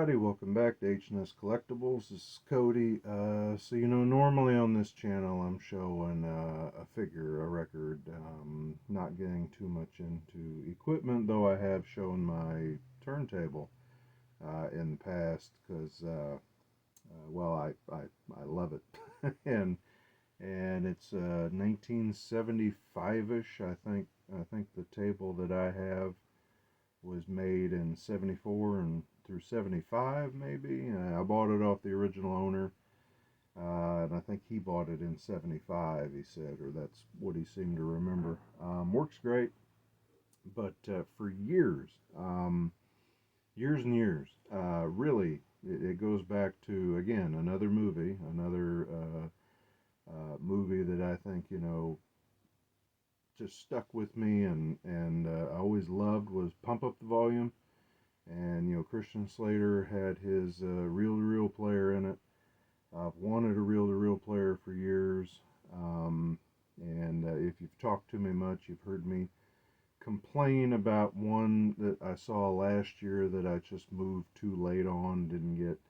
everybody, welcome back to H&S Collectibles. This is Cody. Normally on this channel I'm showing a figure, a record, not getting too much into equipment, though I have shown my turntable in the past because, I love it. and it's 1975-ish, I think the table that I have was made in 74 and through 75 maybe. I bought it off the original owner, and I think he bought it in 75, he said, or that's what he seemed to remember. Works great, but for years, years and years, really, it goes back to, again, another movie that I think, just stuck with me, and I always loved was Pump Up the Volume. And Christian Slater had his reel-to-reel player in it. I've wanted a reel-to-reel player for years, and if you've talked to me much, you've heard me complain about one that I saw last year that I just moved too late on, didn't get.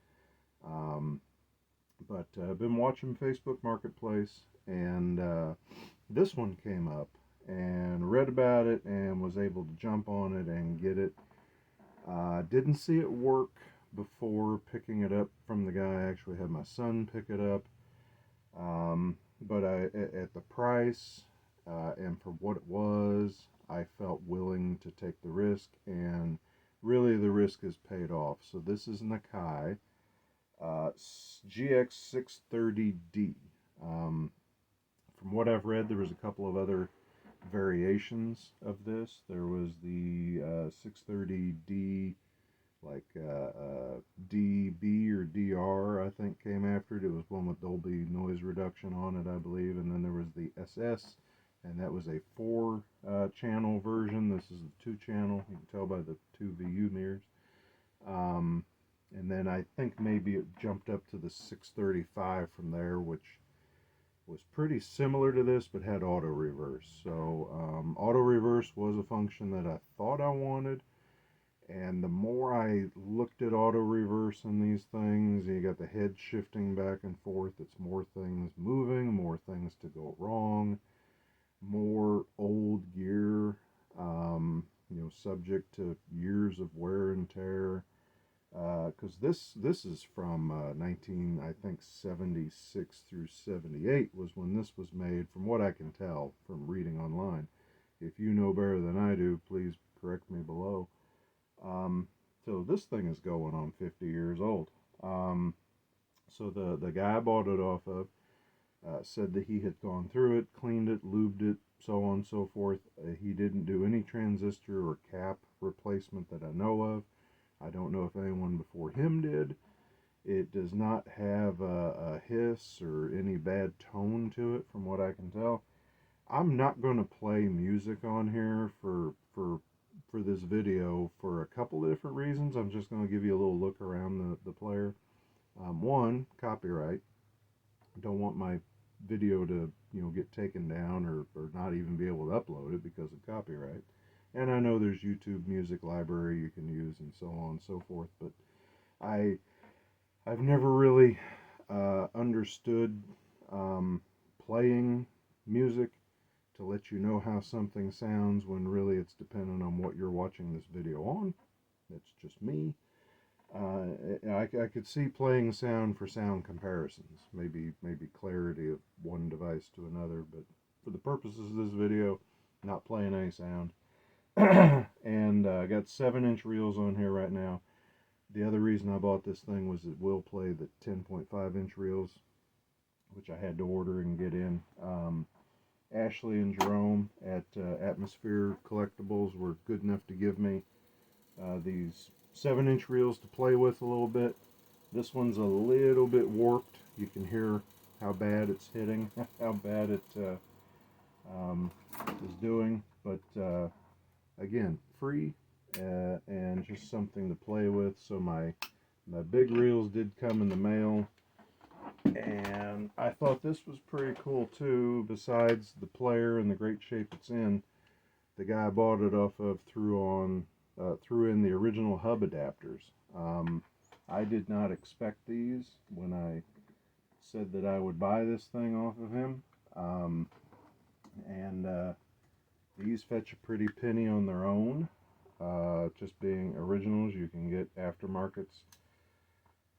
But I've been watching Facebook Marketplace, and this one came up, and read about it, and was able to jump on it and get it. Didn't see it work before picking it up from the guy. I actually had my son pick it up. But at the price and for what it was, I felt willing to take the risk, and really the risk is paid off. So this is an AKAI GX-630D. From what I've read, there was a couple of other variations of this. There was the 630D, like DB or DR, I think, came after it. It was one with Dolby noise reduction on it, I believe. And then there was the SS, and that was a 4-channel version. This is a 2-channel. You can tell by the 2 VU mirrors. And then I think maybe it jumped up to the 635 from there, which was pretty similar to this, but had auto reverse. So auto reverse was a function that I thought I wanted, and the more I looked at auto reverse in these things, you got the head shifting back and forth. It's more things moving, more things to go wrong, more old gear, subject to years of wear and tear. Because this is from 76 through 78 was when this was made, from what I can tell from reading online. If you know better than I do, please correct me below. So this thing is going on 50 years old. So the guy I bought it off of said that he had gone through it, cleaned it, lubed it, so on and so forth. He didn't do any transistor or cap replacement that I know of. I don't know if anyone before him did. It does not have a hiss or any bad tone to it, from what I can tell. I'm not going to play music on here for this video for a couple of different reasons. I'm just going to give you a little look around the player. One, copyright. Don't want my video to get taken down or not even be able to upload it because of copyright. And I know there's YouTube Music Library you can use and so on and so forth, but I've never really understood playing music to let you know how something sounds when really it's dependent on what you're watching this video on. That's just me. I could see playing sound for sound comparisons, maybe clarity of one device to another, but for the purposes of this video, not playing any sound. And I got 7-inch reels on here right now. The other reason I bought this thing was it will play the 10.5-inch reels, which I had to order and get in. Ashley and Jerome at Atmosphere Collectibles were good enough to give me these 7-inch reels to play with a little bit. This one's a little bit warped. You can hear how bad it's hitting, how bad it is doing, but again, free and just something to play with. So my big reels did come in the mail, and I thought this was pretty cool too. Besides the player and the great shape it's in, the guy I bought it off of threw in the original hub adapters. I did not expect these when I said that I would buy this thing off of him. And these fetch a pretty penny on their own. Just being originals, you can get aftermarkets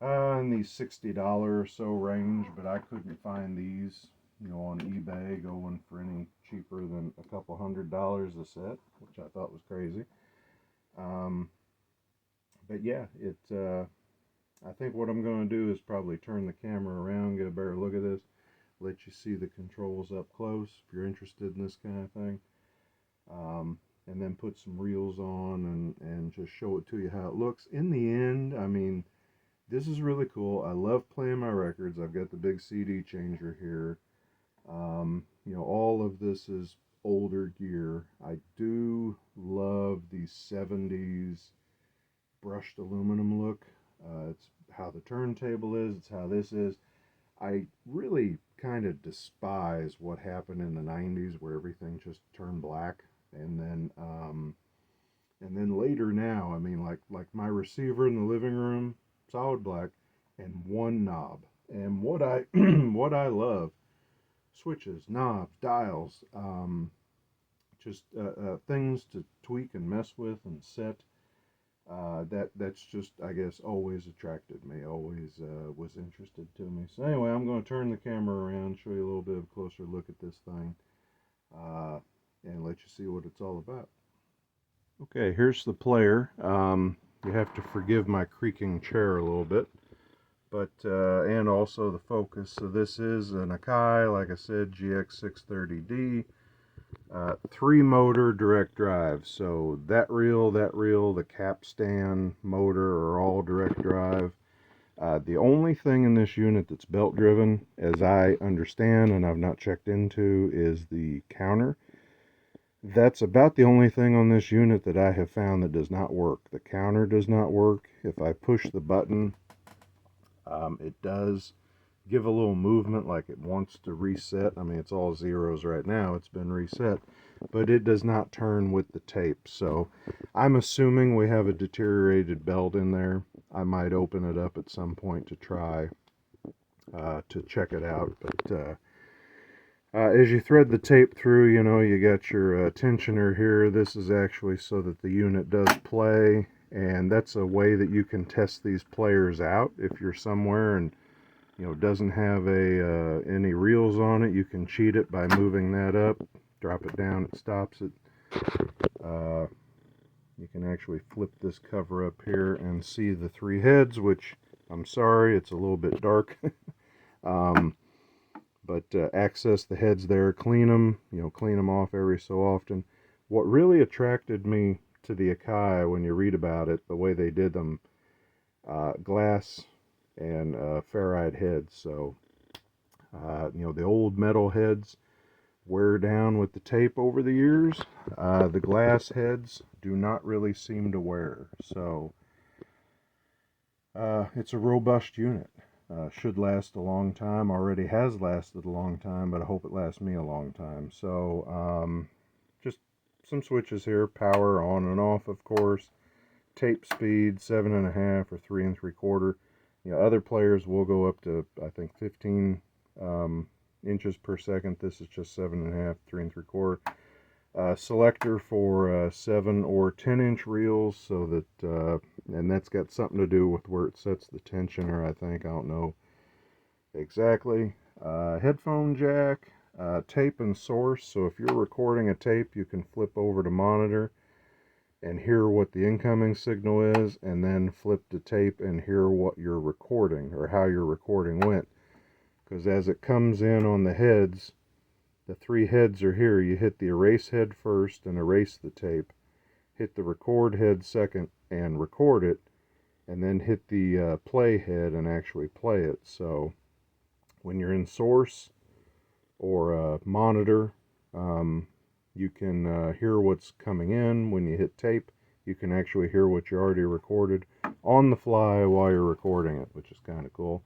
in the $60 or so range, but I couldn't find these, on eBay going for any cheaper than a couple $100 a set, which I thought was crazy. But yeah, I think what I'm going to do is probably turn the camera around, get a better look at this, let you see the controls up close if you're interested in this kind of thing. And then put some reels on and just show it to you how it looks. In the end, I mean, this is really cool. I love playing my records. I've got the big CD changer here. All of this is older gear. I do love the 70s brushed aluminum look. It's how the turntable is. It's how this is. I really kind of despise what happened in the 90s where everything just turned black. And then later now, I mean, like my receiver in the living room, solid black, and one knob. And what I what I love, switches, knobs, dials, just things to tweak and mess with and set. That's just, I guess, always attracted me, always was interested to me. So anyway, I'm going to turn the camera around, show you a little bit of a closer look at this thing, and let you see what it's all about. Okay, here's the player. You have to forgive my creaking chair a little bit, but and also the focus. So this is an AKAI, like I said, GX-630D. 3-motor direct drive. So that reel, the capstan motor are all direct drive. The only thing in this unit that's belt driven, as I understand and I've not checked into, is the counter. That's about the only thing on this unit that I have found that does not work. The counter does not work. If I push the button, it does give a little movement like it wants to reset. I mean, it's all zeros right now. It's been reset, but it does not turn with the tape. So I'm assuming we have a deteriorated belt in there. I might open it up at some point to try to check it out. But as you thread the tape through, you got your tensioner here. This is actually so that the unit does play, and that's a way that you can test these players out. If you're somewhere and doesn't have any reels on it, you can cheat it by moving that up, drop it down, it stops it. You can actually flip this cover up here and see the 3 heads, which I'm sorry, it's a little bit dark. But access the heads there, clean them off every so often. What really attracted me to the AKAI, when you read about it, the way they did them, glass and ferrite heads. So the old metal heads wear down with the tape over the years. The glass heads do not really seem to wear. So it's a robust unit. Should last a long time. Already has lasted a long time, but I hope it lasts me a long time. So just some switches here. Power on and off, of course. Tape speed 7.5 or 3 3/4. Other players will go up to, I think, 15 inches per second. This is just 7.5, 3 3/4. Selector for 7 or 10-inch reels, so that, and that's got something to do with where it sets the tensioner, I think. I don't know exactly. Headphone jack, tape and source. So if you're recording a tape, you can flip over to monitor and hear what the incoming signal is, and then flip to tape and hear what you're recording, or how your recording went. Because as it comes in on the heads, the 3 heads are here. You hit the erase head first and erase the tape. Hit the record head second and record it. And then hit the play head and actually play it. So when you're in source or monitor, you can hear what's coming in. When you hit tape, you can actually hear what you already recorded on the fly while you're recording it, which is kind of cool.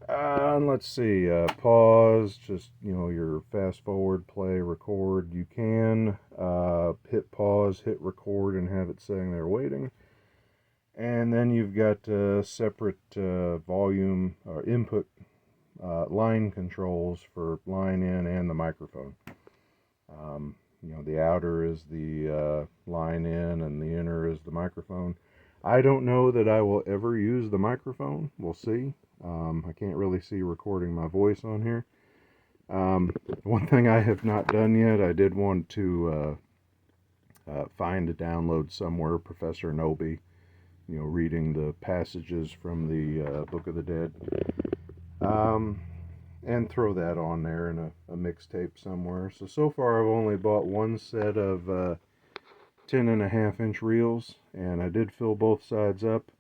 And let's see, pause, just, your fast forward, play, record. You can hit pause, hit record, and have it sitting there waiting. And then you've got separate volume or input line controls for line in and the microphone. You know, the outer is the line in and the inner is the microphone. I don't know that I will ever use the microphone. We'll see. I can't really see recording my voice on here. One thing I have not done yet, I did want to find a download somewhere, Professor Noby, you know, reading the passages from the Book of the Dead. And throw that on there in a mixtape somewhere. So far I've only bought one set of 10.5-inch reels, and I did fill both sides up.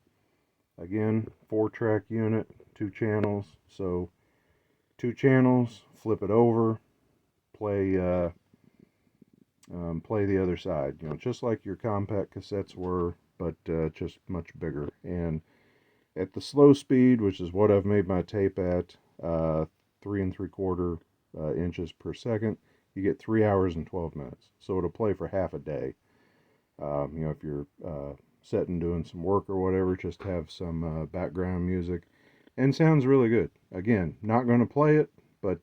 Again, 4-track unit, 2 channels. So 2 channels, flip it over, play play the other side. You know, just like your compact cassettes were, but just much bigger. And at the slow speed, which is what I've made my tape at, 3 3/4 inches per second, you get 3 hours and 12 minutes. So it'll play for half a day. You know, if you're sitting doing some work or whatever, just have some background music, and sounds really good. Again, not going to play it, but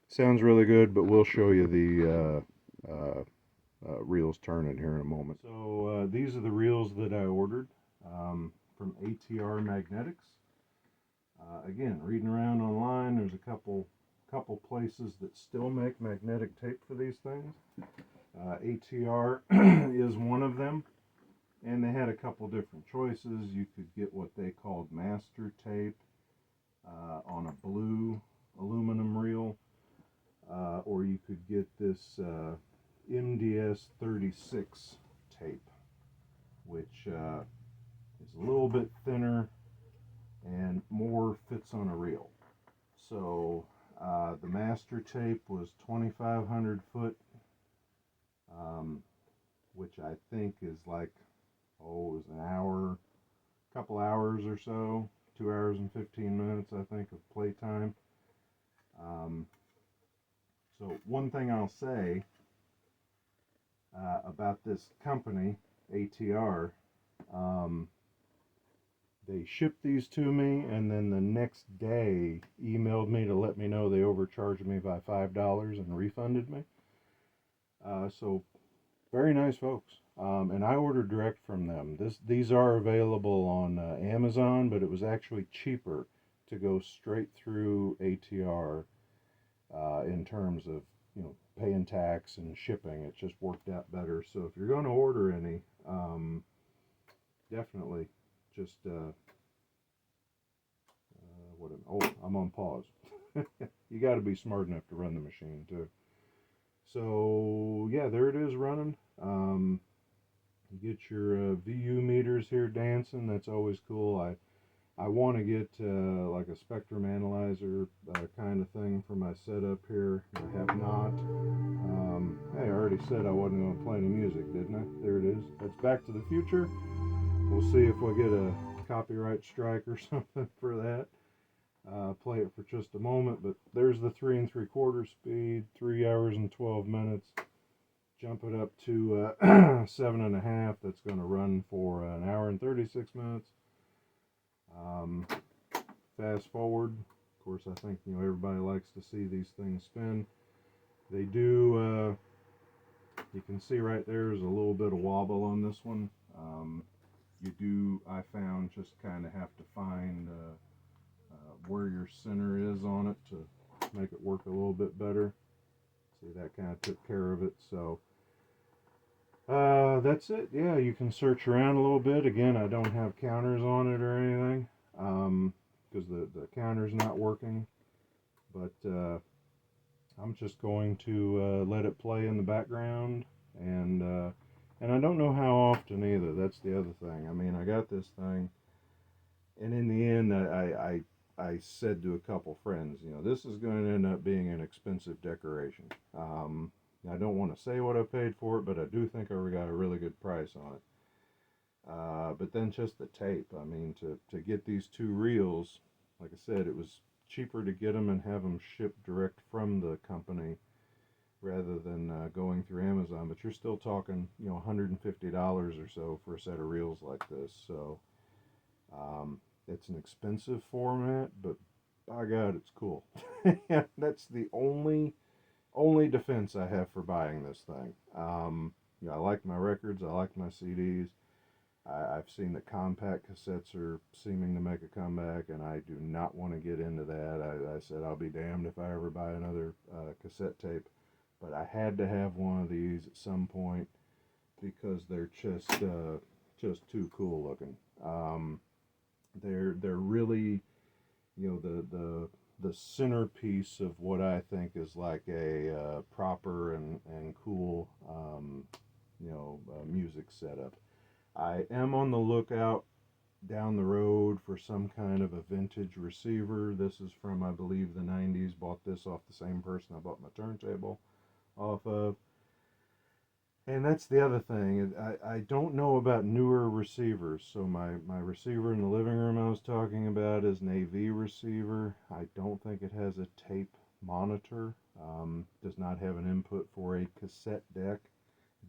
sounds really good. But we'll show you the reels turning here in a moment. So these are the reels that I ordered from ATR Magnetics. Again, reading around online, there's a couple places that still make magnetic tape for these things. ATR is one of them, and they had a couple different choices. You could get what they called master tape on a blue aluminum reel, or you could get this MDS 36 tape, which is a little bit thinner and more fits on a reel. So the master tape was 2,500 foot, which I think is like, it was an hour, couple hours or so, 2 hours and 15 minutes, I think, of playtime. So one thing I'll say about this company, ATR, they shipped these to me, and then the next day emailed me to let me know they overcharged me by $5 and refunded me. So very nice folks. And I ordered direct from them. These are available on Amazon, but it was actually cheaper to go straight through ATR in terms of, you know, paying tax and shipping. It just worked out better. So if you're going to order any, definitely just I'm on pause. You got to be smart enough to run the machine too. So yeah, there it is running. You get your VU meters here dancing. That's always cool. I want to get like a spectrum analyzer kind of thing for my setup here. I have not. Hey, I already said I wasn't going to play any music, didn't I? There it is. That's Back to the Future. We'll see if we'll get a copyright strike or something for that. Play it for just a moment, but there's the 3 3/4 speed, 3 hours and 12 minutes. Jump it up to 7.5. That's going to run for an hour and 36 minutes. Fast forward. Of course, I think, you know, everybody likes to see these things spin. They do. You can see right there's a little bit of wobble on this one. You do, I found, just kind of have to find where your center is on it to make it work a little bit better. See, that kind of took care of it. So that's it. Yeah, you can search around a little bit. Again, I don't have counters on it or anything because the counter's not working, but I'm just going to let it play in the background, and I don't know how often either. That's the other thing. I mean, I got this thing, and in the end, I said to a couple friends, you know, this is going to end up being an expensive decoration. I don't want to say what I paid for it, but I do think I got a really good price on it. But then just the tape. I mean, to get these 2 reels, like I said, it was cheaper to get them and have them shipped direct from the company rather than going through Amazon. But you're still talking, you know, $150 or so for a set of reels like this. So it's an expensive format, but by God, it's cool. That's the only defense I have for buying this thing. You know, I like my records, I like my CDs. I've seen that compact cassettes are seeming to make a comeback, and I do not want to get into that. I said I'll be damned if I ever buy another cassette tape, but I had to have one of these at some point because they're just too cool looking. They're really, you know, the centerpiece of what I think is like a proper and cool you know, music setup. I am on the lookout down the road for some kind of a vintage receiver. This is from, I believe, the 90s. Bought this off the same person I bought my turntable off of. And that's the other thing. I don't know about newer receivers. So my receiver in the living room I was talking about is an AV receiver. I don't think it has a tape monitor. Does not have an input for a cassette deck.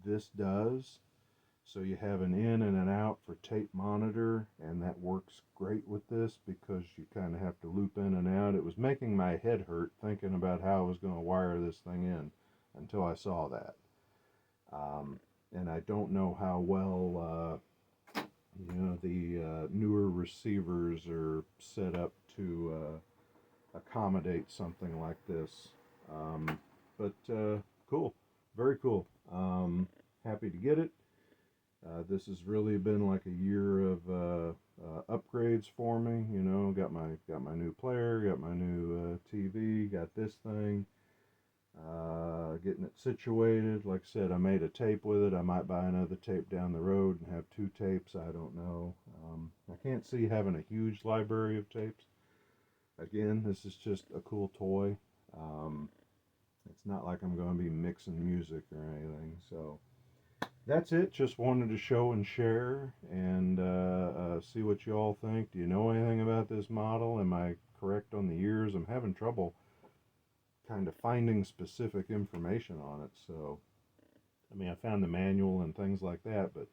This does. So you have an in and an out for tape monitor, and that works great with this because you kind of have to loop in and out. It was making my head hurt thinking about how I was going to wire this thing in until I saw that. And I don't know how well you know, the newer receivers are set up to accommodate something like this. But cool, very cool. Happy to get it. This has really been like a year of upgrades for me. You know, got my new player, got my new TV, got this thing, getting it situated. Like I said, I made a tape with it. I might buy another tape down the road and have two tapes. I don't know. I can't see having a huge library of tapes. Again, this is just a cool toy. It's not like I'm going to be mixing music or anything. So that's it. Just wanted to show and share and see what you all think. Do you know anything about this model? Am I correct on the years? I'm having trouble kind of finding specific information on it. So, I mean, I found the manual and things like that, but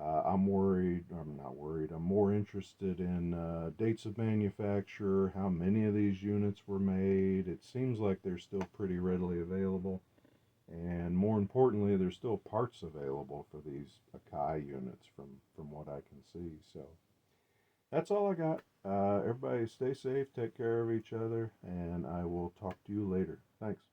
I'm worried. I'm not worried. I'm more interested in dates of manufacture, how many of these units were made. It seems like they're still pretty readily available. And more importantly, there's still parts available for these AKAI units from what I can see. So that's all I got. Everybody stay safe, take care of each other, and I will talk to you later. Thanks.